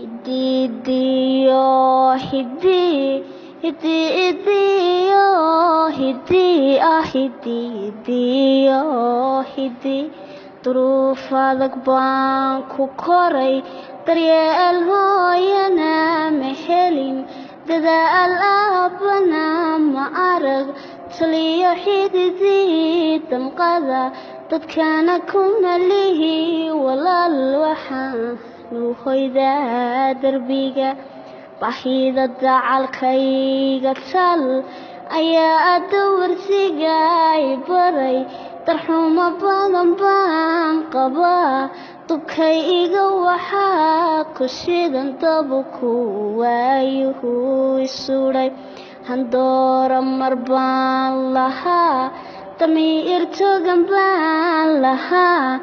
Hidiyo, hidi, hidiyo, hidiyo, hidi. Duruuf adag baan ku koray, daryeel hooyana ma helin, dadaal aabbana ma arag, taliyo xididii damqada, dadkana kuna lihi walaal waxaan u hoydaa derbiga. Baahida dacalkayga tal ayaa dawarsiga i baray, darxumo badan baan qabaa, dubkayga waxaa ku shidan dabku waayuhu isuudhay. Handoora mar baan lahaa, damiir togan baan lahaa,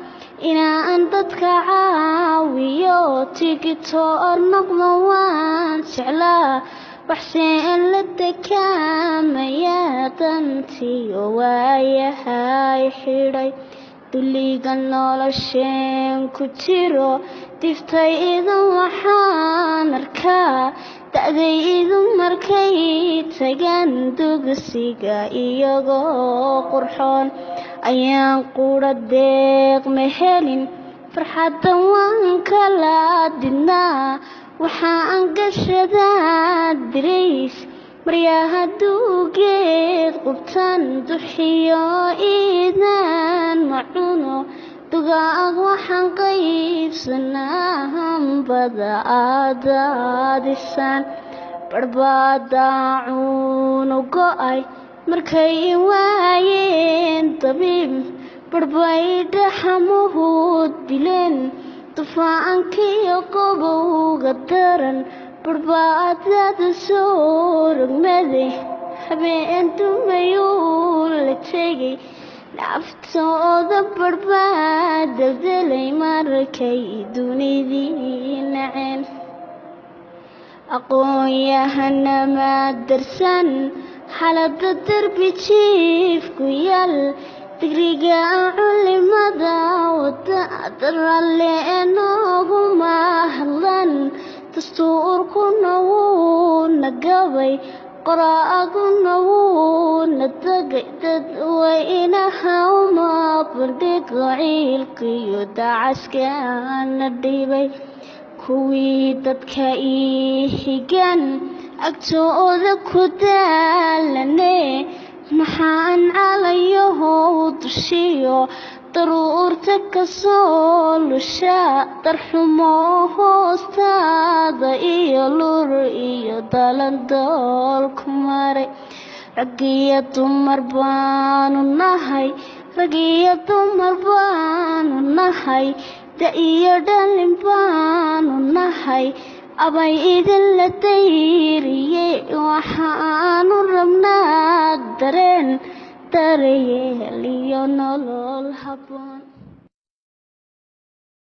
inaan dadka caawiyo, tigitoor noqdo waan jeclaa, waxseen la dekaamaya dantiyo waayahay xidhay. Duliga nolosheen ku jiro, diftaydan waxaan arkaa, da'daydu markay tagaan dugsiga iyagoo qurxoon, ayaan qura deeq ma helin, farxaddan waan kala didnaa, waxaan gashadaa dirays, maryaha duugeed qubtan, duxiyo iidaan ma cuno, dugaag waxaan qaybsanaa, hambada aadaadisaan, barbadaacun u go'ay markay i waayeen dabiib, barbay dhaxamuhu dileen, dufaacankiyo qabowga daran, barbaadada soo rogmaday, habeen dumayuu la tegay, naftooda barbaad daldalay markay dunidii naceen. Aqoon-yahana ma darsan xaaladda derbi jiif ku yaal, digriga culimada wada ralle nooguma hadlan, dastuurkuna wuu na gabay, qoraaguna wuu na tagay, dadweynaha uma bandhigo ciilkiyo dacaskana dhibay. Kuwii dadka ii higan agtooda ku daalane, maxaan calayahow dushiyo daruurta ka soo lusha, darxumo hoostaada iyo lur iyo dalandool ku maray. Rag iyo dumar baanu nahay, rag iyo dumar baanu nahay, da iyo dhalin baanu nahay, abay idinla dayriyey, waxaanu rabnaa dareen, daryeel iyo nolol habboon.